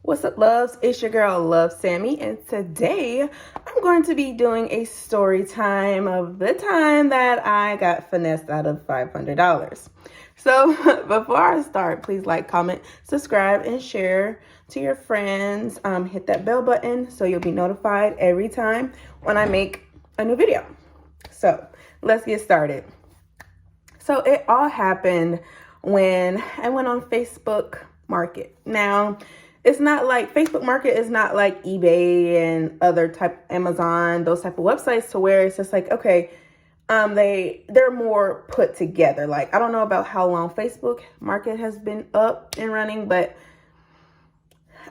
What's up, loves? It's your girl, Love Sammy, and today I'm going to be doing a story time of the time that I got finessed out of $500. So before I start, please like, comment, subscribe, and share to your friends. Hit that bell button so you'll be notified every time when I make a new video. So let's get started. So it all happened when I went on Facebook Market. Now, it's not like Facebook Market is not like eBay and other type Amazon, those type of websites to where it's just like, okay, they're more put together. Like, I don't know about how long Facebook Market has been up and running, but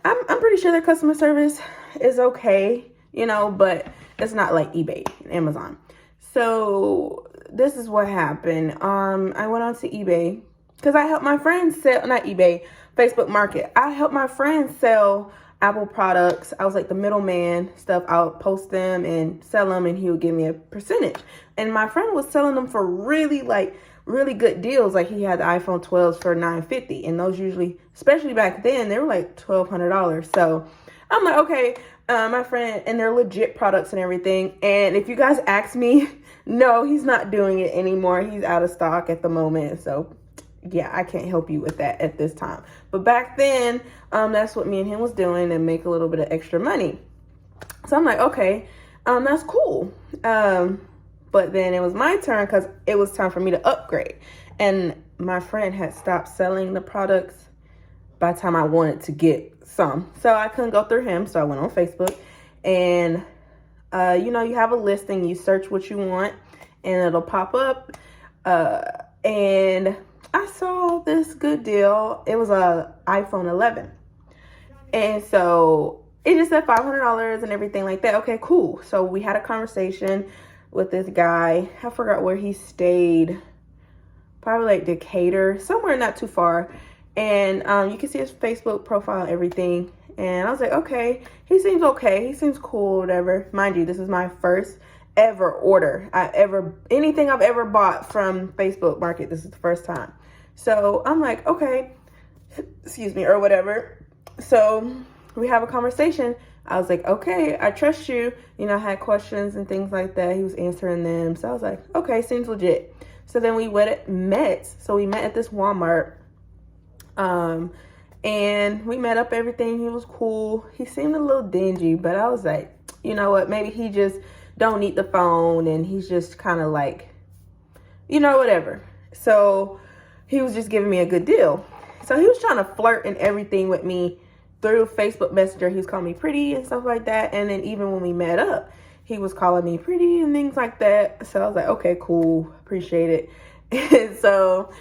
I'm pretty sure their customer service is okay, but it's not like eBay and Amazon. So this is what happened. I went on to eBay because I helped my friends sell, not eBay, Facebook Market. I helped my friends sell Apple products. I was like the middleman stuff. I would post them and sell them, and he would give me a percentage. And my friend was selling them for really good deals. Like, he had the iPhone 12s for $950, and those usually, especially back then, they were like $1,200. So I'm like, okay, my friend, and they're legit products and everything. And if you guys ask me, no, he's not doing it anymore. He's out of stock at the moment. So yeah, I can't help you with that at this time. But back then, that's what me and him was doing, and make a little bit of extra money. So I'm like, okay, that's cool. But then it was my turn because it was time for me to upgrade. And my friend had stopped selling the products by the time I wanted to get some. So I couldn't go through him. So I went on Facebook, and, you have a listing, you search what you want, and it'll pop up. And I saw this good deal. It was a iPhone 11. And so it just said $500 and everything like that. Okay, cool. So we had a conversation with this guy. I forgot where he stayed. Probably like Decatur, somewhere not too far. And you can see his Facebook profile and everything. And I was like, okay, he seems okay. He seems cool, whatever. Mind you, this is my first ever order. Anything I've ever bought from Facebook Market, this is the first time. So I'm like, okay, excuse me, or whatever. So we have a conversation. I was like, okay, I trust you. I had questions and things like that. He was answering them. So I was like, okay, seems legit. So then we met. So we met at this Walmart. And we met up, everything. He was cool. He seemed a little dingy, but I was like, you know what? Maybe he just don't need the phone, and he's just kind of like, whatever. So he was just giving me a good deal. So he was trying to flirt and everything with me through Facebook Messenger. He was calling me pretty and stuff like that. And then even when we met up, he was calling me pretty and things like that. So I was like, okay, cool. Appreciate it. And so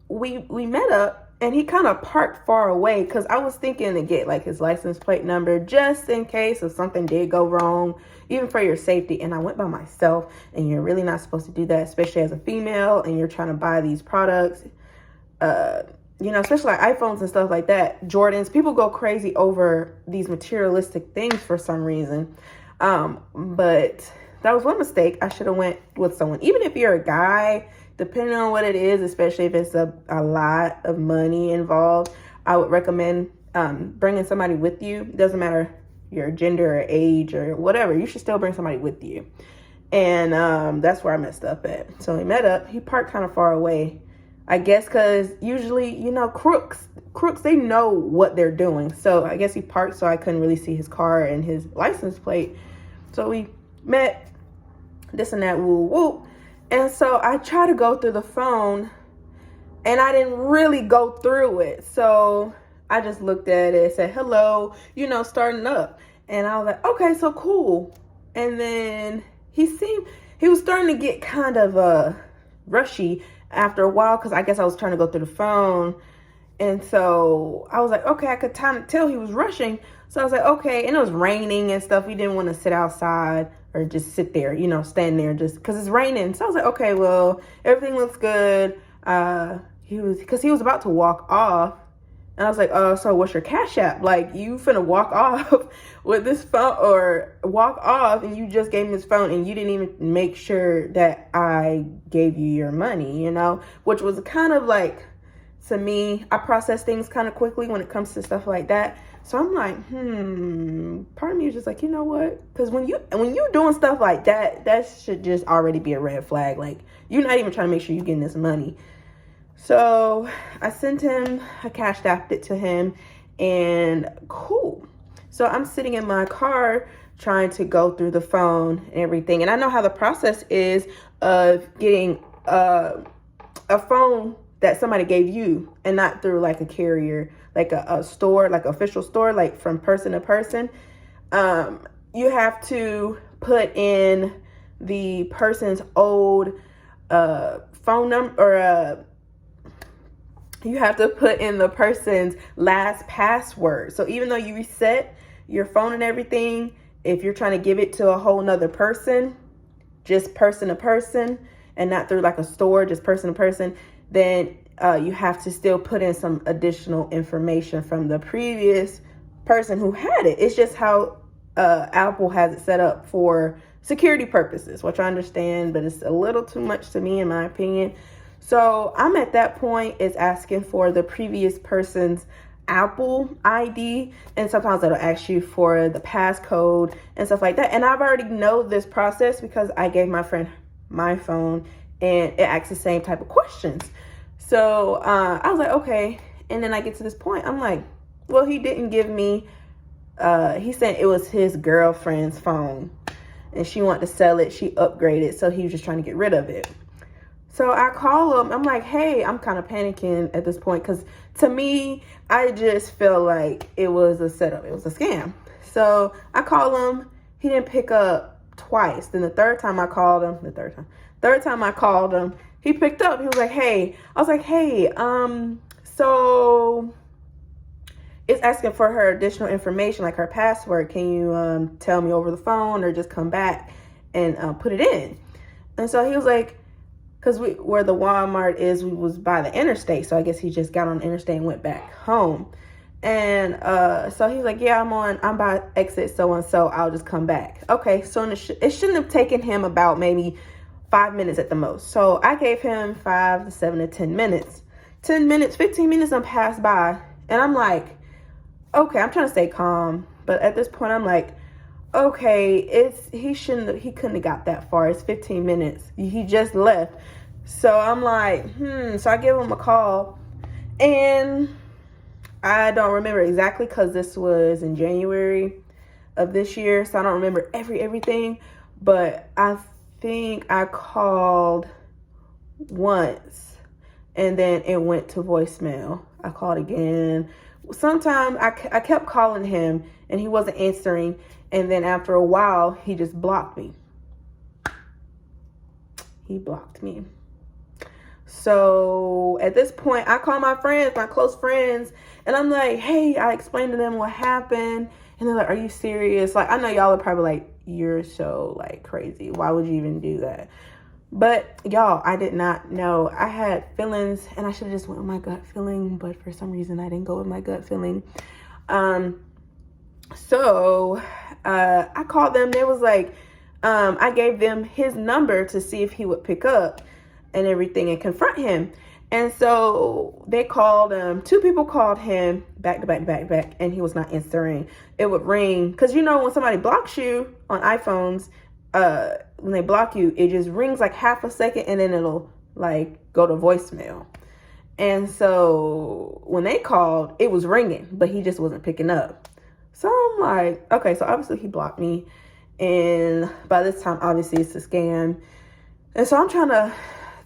we met up, and he kind of parked far away because I was thinking to get like his license plate number just in case if something did go wrong, even for your safety. And I went by myself, and you're really not supposed to do that, especially as a female, and you're trying to buy these products, especially like iPhones and stuff like that, Jordans. People go crazy over these materialistic things for some reason. But that was one mistake. I should have went with someone. Even if you're a guy, depending on what it is, especially if it's a lot of money involved, I would recommend bringing somebody with you. It doesn't matter your gender or age or whatever. You should still bring somebody with you. And that's where I messed up at. So we met up. He parked kind of far away, I guess, because usually, crooks, they know what they're doing. So I guess he parked so I couldn't really see his car and his license plate. So we met, this and that, woo woo. And so I tried to go through the phone, and I didn't really go through it. So I just looked at it, said, hello, starting up. And I was like, okay, so cool. And then he was starting to get kind of rushy after a while, because I guess I was trying to go through the phone. And so I was like, okay, I could kind of tell he was rushing. So I was like, okay. And it was raining and stuff. We didn't want to sit outside or just sit there, stand there just because it's raining. So I was like, okay, well, everything looks good. He was about to walk off. And I was like, oh, so what's your Cash App? Like, you finna walk off with this phone, or walk off and you just gave me this phone and you didn't even make sure that I gave you your money, which was kind of like to me, I process things kind of quickly when it comes to stuff like that. So I'm like, part of me is just like, you know what? Because when you're doing stuff like that, that should just already be a red flag. Like, you're not even trying to make sure you're getting this money. So I sent him, I cashed out it to him, and cool. So I'm sitting in my car trying to go through the phone and everything. And I know how the process is of getting a phone that somebody gave you and not through like a carrier, like a store, like official store, like from person to person. You have to put in the person's old phone number, or you have to put in the person's last password. So even though you reset your phone and everything, if you're trying to give it to a whole nother person, just person to person and not through like a store, just person to person, then you have to still put in some additional information from the previous person who had it. It's just how Apple has it set up for security purposes, which I understand, but it's a little too much to me in my opinion. So I'm at that point, it's asking for the previous person's Apple ID, and sometimes it'll ask you for the passcode and stuff like that. And I've already know this process because I gave my friend my phone and it asks the same type of questions. So I was like, okay. And then I get to this point, I'm like, well, he didn't give me, he said it was his girlfriend's phone and she wanted to sell it. She upgraded, so he was just trying to get rid of it. So I call him. I'm like, hey, I'm kind of panicking at this point because to me, I just feel like it was a setup. It was a scam. So I call him. He didn't pick up twice. Then the third time I called him, he picked up. He was like, hey. I was like, hey, so it's asking for her additional information, like her password. Can you tell me over the phone or just come back and put it in? And so he was like, because where the Walmart is, we was by the interstate. So I guess he just got on the interstate and went back home. And so he's like, yeah, I'm by exit so-and-so. I'll just come back. Okay, so it shouldn't have taken him about maybe 5 minutes at the most. So I gave him 5 to 7 to 10 minutes. 10 minutes, 15 minutes done passed by. And I'm like, okay, I'm trying to stay calm. But at this point, I'm like, okay, he couldn't have got that far. It's 15 minutes. He just left. So I'm like, So I give him a call, and I don't remember exactly because this was in January of this year. So I don't remember everything, but I think I called once and then it went to voicemail. I called again. Sometimes I kept calling him and he wasn't answering. And then after a while, he just blocked me. He blocked me. So at this point, I call my friends, my close friends, and I'm like, hey, I explained to them what happened. And they're like, are you serious? Like, I know y'all are probably like, you're so like crazy. Why would you even do that? But y'all, I did not know. I had feelings and I should have just went with my gut feeling. But for some reason, I didn't go with my gut feeling. So I called them. They was like, I gave them his number to see if he would pick up and everything and confront him. And so they called him. 2 people called him back to back, and he was not answering. It would ring. Because you know when somebody blocks you on iPhones, when they block you, it just rings like half a second and then it'll like go to voicemail. And so when they called, it was ringing, but he just wasn't picking up. So I'm like, okay, so obviously he blocked me. And by this time, obviously it's a scam. And so I'm trying to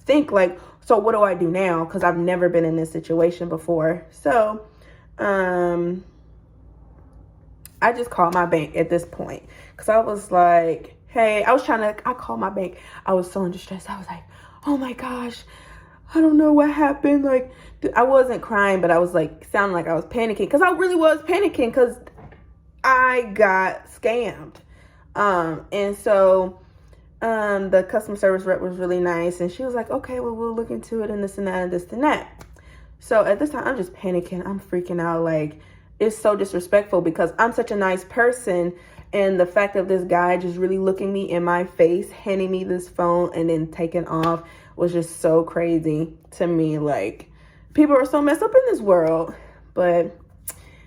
think like, so what do I do now? Because I've never been in this situation before. So I just called my bank at this point. Because I was like, hey, I called my bank. I was so in distress. I was like, oh my gosh, I don't know what happened. Like, I wasn't crying, but I was like, sounding like I was panicking. Because I really was panicking because I got scammed. And so the customer service rep was really nice. And she was like, okay, well, we'll look into it and this and that and this and that. So at this time, I'm just panicking. I'm freaking out. Like, it's so disrespectful because I'm such a nice person. And the fact of this guy just really looking me in my face, handing me this phone and then taking off was just so crazy to me. Like, people are so messed up in this world. But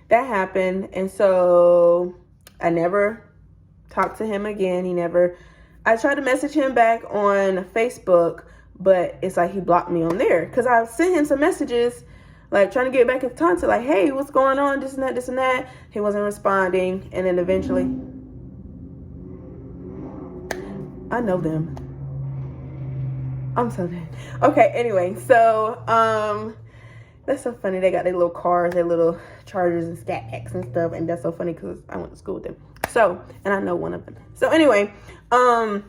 that happened. And so I never talked to him again. I tried to message him back on Facebook, but it's like he blocked me on there. Because I sent him some messages, like trying to get back in contact, like, hey, what's going on? This and that, this and that. He wasn't responding. And then eventually, I know them. I'm so dead. Okay, anyway, so that's so funny. They got their little cars, their little Chargers and Scat Packs and stuff, and that's so funny because I went to school with them. So, and I know one of them. So anyway, that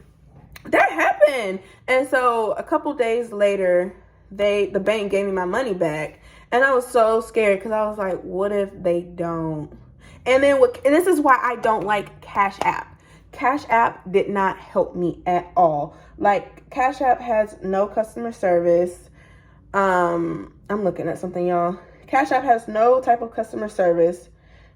happened, and so a couple days later, the bank gave me my money back, and I was so scared because I was like, what if they don't? And this is why I don't like Cash App. Cash App did not help me at all. Like, Cash App has no customer service. I'm looking at something, y'all. Cash App has no type of customer service.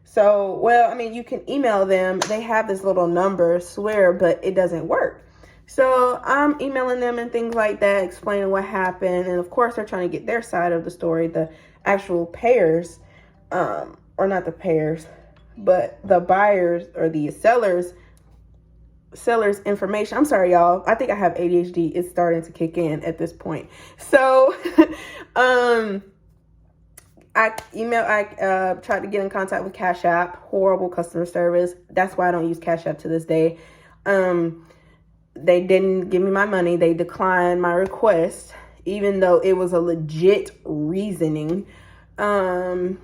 So, well, I mean, you can email them. They have this little number, swear, but it doesn't work. So I'm emailing them and things like that, explaining what happened. And of course, they're trying to get their side of the story, the actual payers, or not the payers, but the buyers or the sellers information. I'm sorry, y'all. I think I have ADHD. It's starting to kick in at this point. So, I tried to get in contact with Cash App. Horrible customer service. That's why I don't use Cash App to this day. They didn't give me my money. They declined my request, even though it was a legit reasoning. They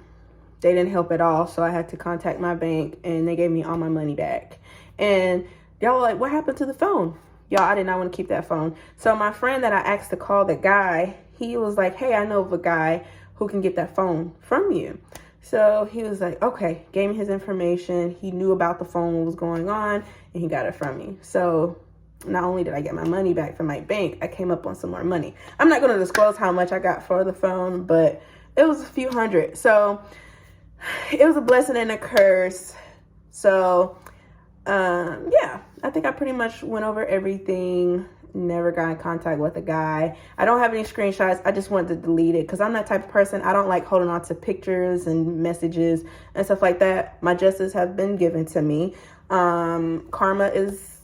didn't help at all. So I had to contact my bank, and they gave me all my money back. And y'all were like, what happened to the phone? Y'all, I did not want to keep that phone. So my friend that I asked to call the guy, he was like, hey, I know of a guy who can get that phone from you. So he was like, okay, gave me his information. He knew about the phone, what was going on, and he got it from me. So not only did I get my money back from my bank, I came up on some more money. I'm not going to disclose how much I got for the phone, but it was a few hundred. So it was a blessing and a curse. So yeah, I think I pretty much went over everything. Never got in contact with the guy. I don't have any screenshots. I just wanted to delete it because I'm that type of person. I don't like holding on to pictures and messages and stuff like that. My justice has been given to me. Karma is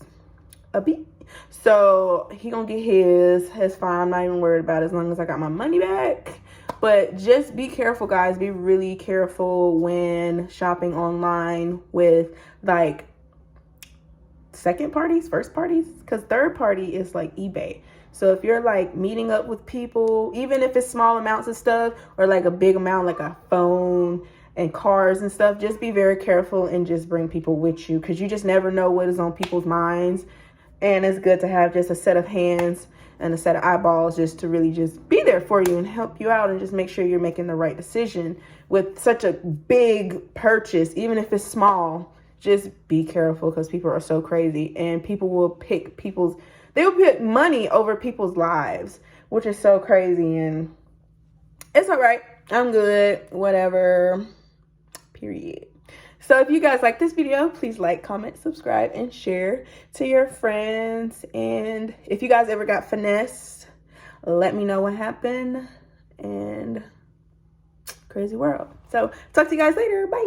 a beat. So he gonna get his fine. I'm not even worried about it as long as I got my money back. But just be careful, guys. Be really careful when shopping online with like second parties, first parties, because third party is like eBay. So if you're like meeting up with people, even if it's small amounts of stuff or like a big amount, like a phone and cars and stuff, just be very careful and just bring people with you because you just never know what is on people's minds. And it's good to have just a set of hands and a set of eyeballs just to really just be there for you and help you out and just make sure you're making the right decision with such a big purchase, even if it's small. Just be careful because people are so crazy and people will pick money over people's lives, which is so crazy. And it's all right. I'm good. Whatever. Period. So if you guys like this video, please like, comment, subscribe, and share to your friends. And if you guys ever got finessed, let me know what happened. And crazy world. So talk to you guys later. Bye.